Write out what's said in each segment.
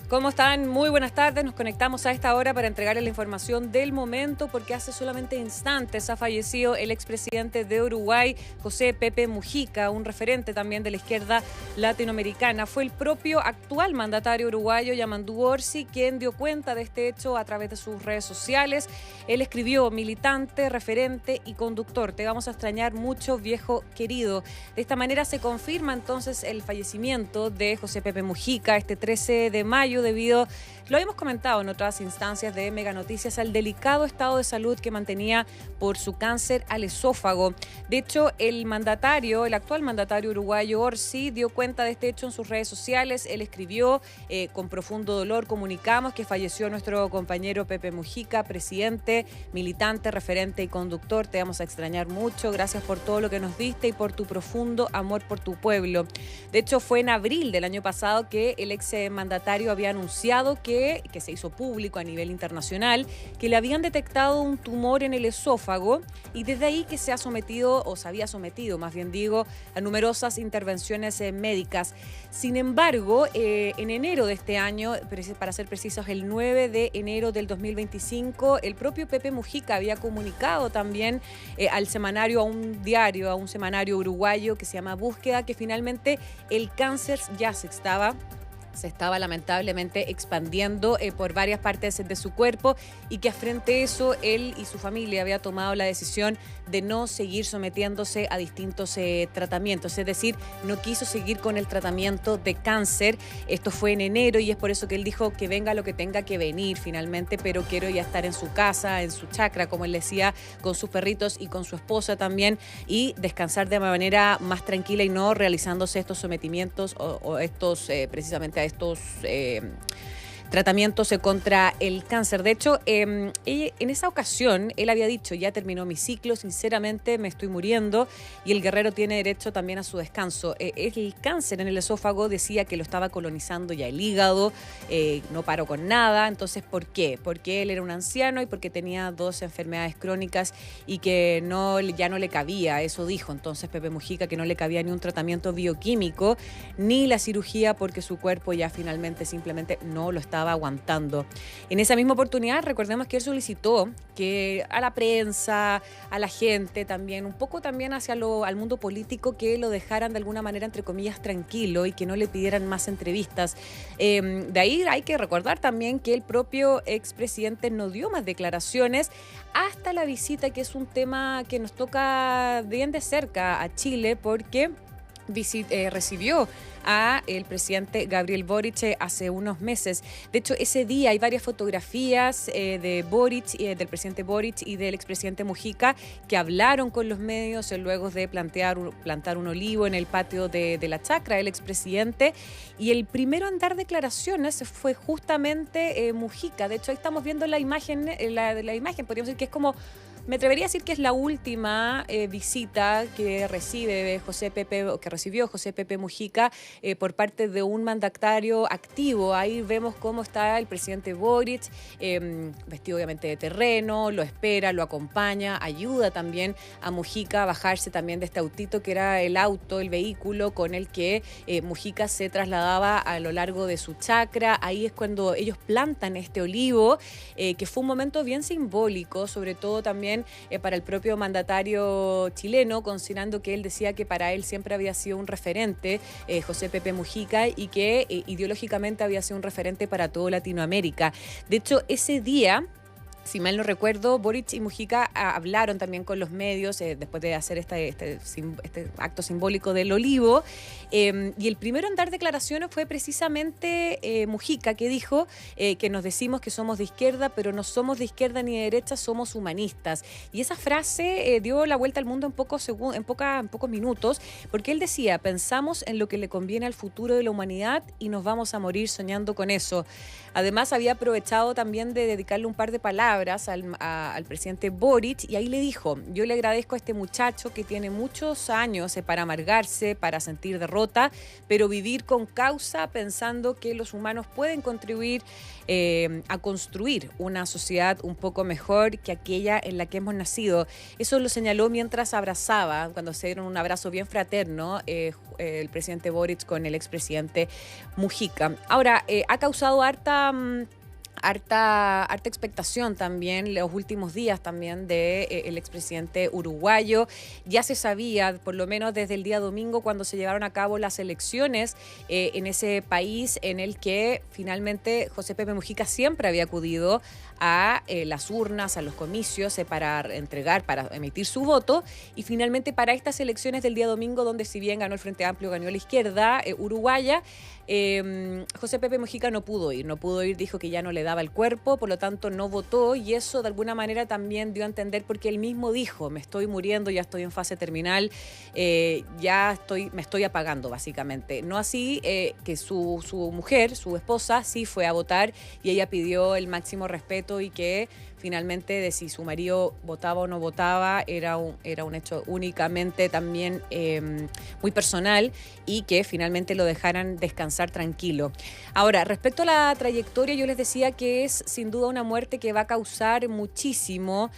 ¿Cómo están? Muy buenas tardes. Nos conectamos a esta hora para entregarles la información del momento porque hace solamente instantes ha fallecido el expresidente de Uruguay, José Pepe Mujica, un referente también de la izquierda latinoamericana. Fue el propio actual mandatario uruguayo, Yamandu Orsi, quien dio cuenta de este hecho a través de sus redes sociales. Él escribió: militante, referente y conductor. Te vamos a extrañar mucho, viejo querido. De esta manera se confirma entonces el fallecimiento de José Pepe Mujica este 13 de mayo debido, lo habíamos comentado en otras instancias de Mega Noticias, al delicado estado de salud que mantenía por su cáncer al esófago. De hecho, el actual mandatario uruguayo Orsi dio cuenta de este hecho en sus redes sociales. Él escribió: con profundo dolor comunicamos que falleció nuestro compañero Pepe Mujica, presidente, militante, referente y conductor. Te vamos a extrañar mucho. Gracias por todo lo que nos diste y por tu profundo amor por tu pueblo. De hecho, fue en abril del año pasado que el ex mandatario había anunciado que se hizo público a nivel internacional que le habían detectado un tumor en el esófago, y desde ahí que se había sometido, más bien digo, a numerosas intervenciones médicas. Sin embargo, en enero de este año, para ser precisos, el 9 de enero del 2025, el propio Pepe Mujica había comunicado también al semanario, a un semanario uruguayo que se llama Búsqueda, que finalmente el cáncer ya se estaba lamentablemente expandiendo por varias partes de su cuerpo, y que frente a eso él y su familia había tomado la decisión de no seguir sometiéndose a distintos tratamientos, es decir, no quiso seguir con el tratamiento de cáncer. Esto fue en enero y es por eso que él dijo que venga lo que tenga que venir finalmente, pero quiero ya estar en su casa, en su chacra, como él decía, con sus perritos y con su esposa también, y descansar de manera más tranquila y no realizándose estos sometimientos o estos precisamente a estos tratamientos contra el cáncer. De hecho, en esa ocasión él había dicho: ya terminó mi ciclo, sinceramente me estoy muriendo y el guerrero tiene derecho también a su descanso. El cáncer en el esófago decía que lo estaba colonizando ya el hígado, no paró con nada. Entonces, ¿por qué? Porque él era un anciano y porque tenía 2 enfermedades crónicas y que ya no le cabía, eso dijo entonces Pepe Mujica, que no le cabía ni un tratamiento bioquímico ni la cirugía, porque su cuerpo ya finalmente simplemente no lo estaba aguantando. En esa misma oportunidad, recordemos que él solicitó que a la prensa, a la gente también, un poco también al mundo político, que lo dejaran de alguna manera, entre comillas, tranquilo y que no le pidieran más entrevistas. De ahí hay que recordar también que el propio expresidente no dio más declaraciones hasta la visita, que es un tema que nos toca bien de cerca a Chile, porque recibió a el presidente Gabriel Boric hace unos meses. De hecho, ese día hay varias fotografías de Boric, del presidente Boric y del expresidente Mujica, que hablaron con los medios luego de plantar un olivo en el patio de la chacra del expresidente. Y el primero en dar declaraciones fue justamente Mujica. De hecho, ahí estamos viendo la imagen, podríamos decir que es como... Me atrevería a decir que es la última visita que recibió José Pepe Mujica por parte de un mandatario activo. Ahí vemos cómo está el presidente Boric, vestido obviamente de terreno, lo espera, lo acompaña, ayuda también a Mujica a bajarse también de este autito que era el vehículo con el que Mujica se trasladaba a lo largo de su chacra. Ahí es cuando ellos plantan este olivo, que fue un momento bien simbólico, sobre todo también para el propio mandatario chileno, considerando que él decía que para él siempre había sido un referente, José Pepe Mujica, y que ideológicamente había sido un referente para toda Latinoamérica. De hecho, ese día, si mal no recuerdo, Boric y Mujica hablaron también con los medios después de hacer este acto simbólico del olivo. Y el primero en dar declaraciones fue precisamente Mujica, que dijo que nos decimos que somos de izquierda, pero no somos de izquierda ni de derecha, somos humanistas. Y esa frase dio la vuelta al mundo en pocos minutos, porque él decía: pensamos en lo que le conviene al futuro de la humanidad y nos vamos a morir soñando con eso. Además, había aprovechado también de dedicarle un par de palabras palabras al presidente Boric, y ahí le dijo: yo le agradezco a este muchacho que tiene muchos años para amargarse, para sentir derrota, pero vivir con causa, pensando que los humanos pueden contribuir a construir una sociedad un poco mejor que aquella en la que hemos nacido. Eso lo señaló mientras abrazaba, cuando se dieron un abrazo bien fraterno, el presidente Boric con el expresidente Mujica. Ahora, ha causado harta expectación también los últimos días también de el expresidente uruguayo. Ya se sabía, por lo menos desde el día domingo, cuando se llevaron a cabo las elecciones en ese país, en el que finalmente José Pepe Mujica siempre había acudido a las urnas, a los comicios, para emitir su voto, y finalmente para estas elecciones del día domingo, donde si bien ganó el Frente Amplio, ganó la izquierda uruguaya, José Pepe Mujica no pudo ir, dijo que ya no le daba el cuerpo, por lo tanto no votó, y eso de alguna manera también dio a entender, porque él mismo dijo: me estoy muriendo, ya estoy en fase terminal, me estoy apagando básicamente. No así que su mujer, su esposa, sí fue a votar, y ella pidió el máximo respeto, y que finalmente de si su marido votaba o no votaba era un hecho únicamente también muy personal, y que finalmente lo dejaran descansar tranquilo. Ahora, respecto a la trayectoria, yo les decía que es sin duda una muerte que va a causar muchísimas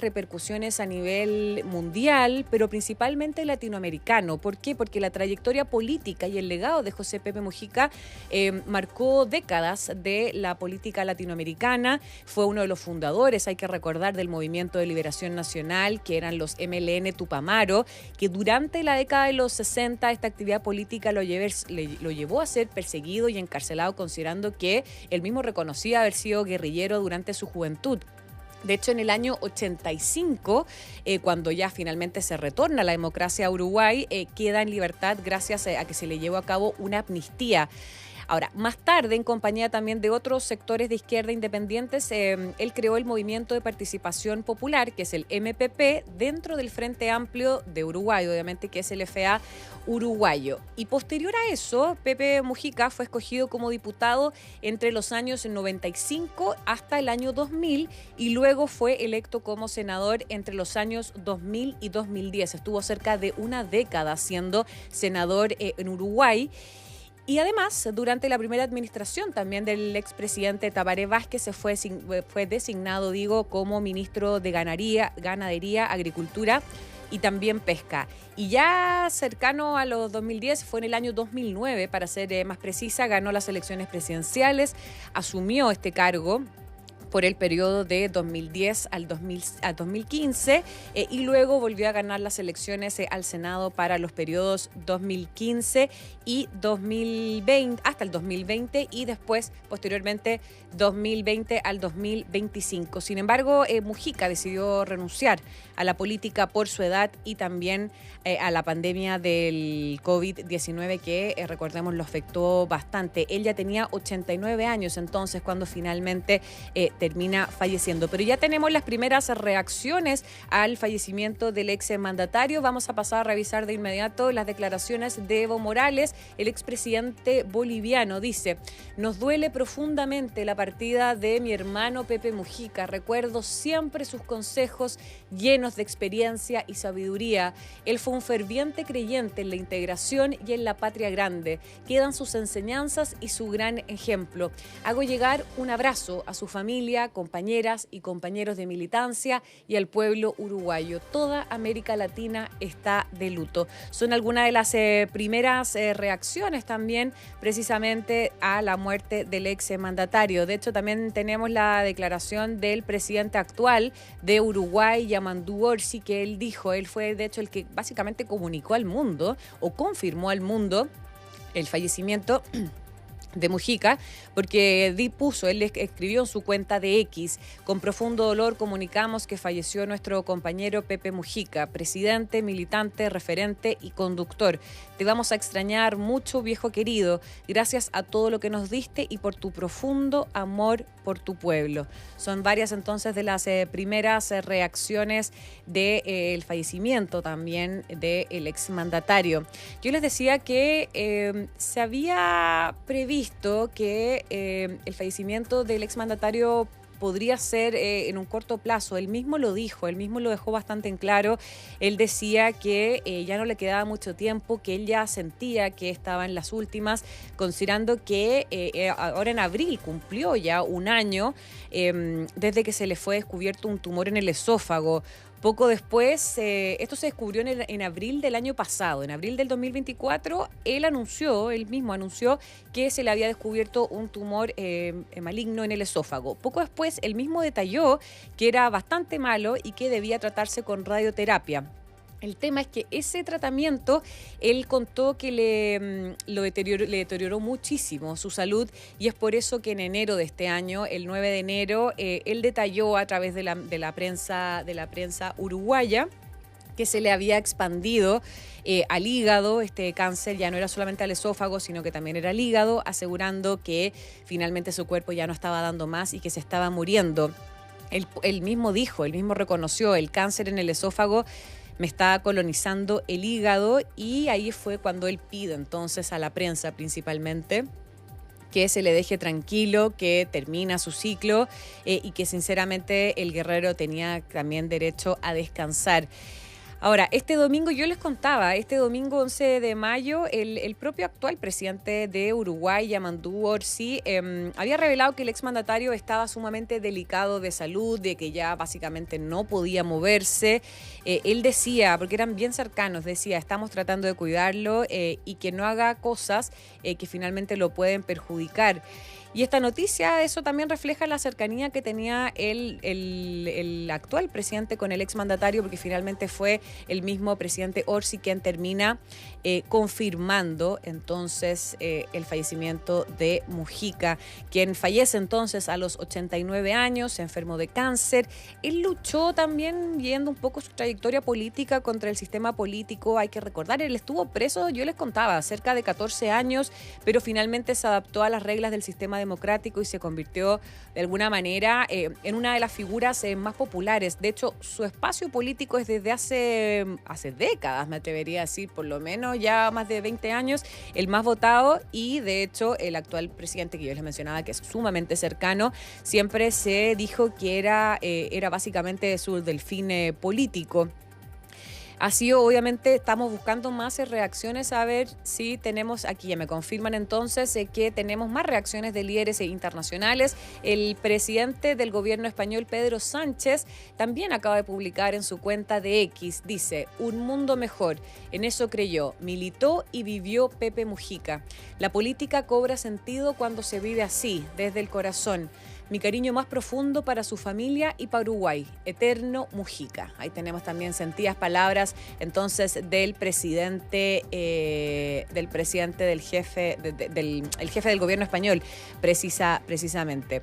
repercusiones a nivel mundial, pero principalmente latinoamericano. ¿Por qué? Porque la trayectoria política y el legado de José Pepe Mujica marcó décadas de la política latinoamericana. Fue uno de los fundadores, hay que recordar, del Movimiento de Liberación Nacional, que eran los MLN Tupamaro, que durante la década de los 60 esta actividad política lo llevó a ser perseguido y encarcelado, considerando que él mismo reconocía haber sido guerrillero durante su juventud. De hecho, en el año 85, cuando ya finalmente se retorna la democracia a Uruguay, queda en libertad gracias a que se le llevó a cabo una amnistía. Ahora, más tarde, en compañía también de otros sectores de izquierda independientes, él creó el Movimiento de Participación Popular, que es el MPP, dentro del Frente Amplio de Uruguay, obviamente, que es el FA uruguayo. Y posterior a eso, Pepe Mujica fue escogido como diputado entre los años 95 hasta el año 2000, y luego fue electo como senador entre los años 2000 y 2010. Estuvo cerca de una década siendo senador en Uruguay. Y además, durante la primera administración también del expresidente Tabaré Vázquez, fue designado, como ministro de Ganadería, Agricultura y también Pesca. Y ya cercano a los 2010, fue en el año 2009, para ser más precisa, ganó las elecciones presidenciales, asumió este cargo por el periodo de 2010 al 2015, y luego volvió a ganar las elecciones al Senado para los periodos 2015 y 2020, hasta el 2020, y después, posteriormente, 2020 al 2025. Sin embargo, Mujica decidió renunciar a la política por su edad y también a la pandemia del COVID-19, que recordemos lo afectó bastante. Él ya tenía 89 años entonces cuando finalmente termina falleciendo. Pero ya tenemos las primeras reacciones al fallecimiento del exmandatario. Vamos a pasar a revisar de inmediato las declaraciones de Evo Morales, el expresidente boliviano. Dice: nos duele profundamente la partida de mi hermano Pepe Mujica. Recuerdo siempre sus consejos llenos de experiencia y sabiduría. Él fue un ferviente creyente en la integración y en la patria grande. Quedan sus enseñanzas y su gran ejemplo. Hago llegar un abrazo a su familia, compañeras y compañeros de militancia y al pueblo uruguayo. Toda América Latina está de luto. Son algunas de las primeras reacciones también precisamente a la muerte del exmandatario. De hecho, también tenemos la declaración del presidente actual de Uruguay, Yamandu Orsi, que él fue de hecho el que básicamente comunicó al mundo o confirmó al mundo el fallecimiento de Mujica, porque él escribió en su cuenta de X: con profundo dolor comunicamos que falleció nuestro compañero Pepe Mujica, presidente, militante, referente y conductor. Te vamos a extrañar mucho, viejo querido. Gracias a todo lo que nos diste y por tu profundo amor por tu pueblo. Son varias entonces de las primeras reacciones del fallecimiento también del exmandatario. Yo les decía que se había previsto que el fallecimiento del exmandatario podría ser en un corto plazo. Él mismo lo dijo, él mismo lo dejó bastante en claro. Él decía que ya no le quedaba mucho tiempo, que él ya sentía que estaba en las últimas, considerando que ahora en abril cumplió ya un año desde que se le fue descubierto un tumor en el esófago. Poco después, esto se descubrió en abril del año pasado, en abril del 2024, él mismo anunció que se le había descubierto un tumor maligno en el esófago. Poco después, él mismo detalló que era bastante malo y que debía tratarse con radioterapia. El tema es que ese tratamiento, él contó que le deterioró muchísimo su salud y es por eso que en enero de este año, el 9 de enero, él detalló a través de la prensa uruguaya que se le había expandido al hígado. Este cáncer ya no era solamente al esófago, sino que también era al hígado, asegurando que finalmente su cuerpo ya no estaba dando más y que se estaba muriendo. Él mismo dijo, él mismo reconoció, el cáncer en el esófago me estaba colonizando el hígado, y ahí fue cuando él pide entonces a la prensa principalmente que se le deje tranquilo, que termina su ciclo y que sinceramente el guerrero tenía también derecho a descansar. Ahora, este domingo, yo les contaba, este domingo 11 de mayo, el propio actual presidente de Uruguay, Yamandu Orsi, había revelado que el exmandatario estaba sumamente delicado de salud, de que ya básicamente no podía moverse. Él decía, porque eran bien cercanos, decía, estamos tratando de cuidarlo y que no haga cosas que finalmente lo pueden perjudicar. Y esta noticia, eso también refleja la cercanía que tenía el actual presidente con el exmandatario, porque finalmente fue el mismo presidente Orsi quien termina confirmando entonces el fallecimiento de Mujica, quien fallece entonces a los 89 años, se enfermó de cáncer. Él luchó también, viendo un poco su trayectoria política contra el sistema político. Hay que recordar, él estuvo preso, yo les contaba, cerca de 14 años, pero finalmente se adaptó a las reglas del sistema democrático y se convirtió de alguna manera en una de las figuras más populares. De hecho, su espacio político es desde hace décadas, me atrevería a decir, por lo menos ya más de 20 años, el más votado, y de hecho el actual presidente que yo les mencionaba, que es sumamente cercano, siempre se dijo que era básicamente su delfín político. Así, obviamente, estamos buscando más reacciones, a ver si tenemos, aquí ya me confirman entonces que tenemos más reacciones de líderes internacionales. El presidente del gobierno español, Pedro Sánchez, también acaba de publicar en su cuenta de X, dice, un mundo mejor, en eso creyó, militó y vivió Pepe Mujica. La política cobra sentido cuando se vive así, desde el corazón. Mi cariño más profundo para su familia y para Uruguay. Eterno Mujica. Ahí tenemos también sentidas palabras entonces del presidente, el jefe del gobierno español, precisamente.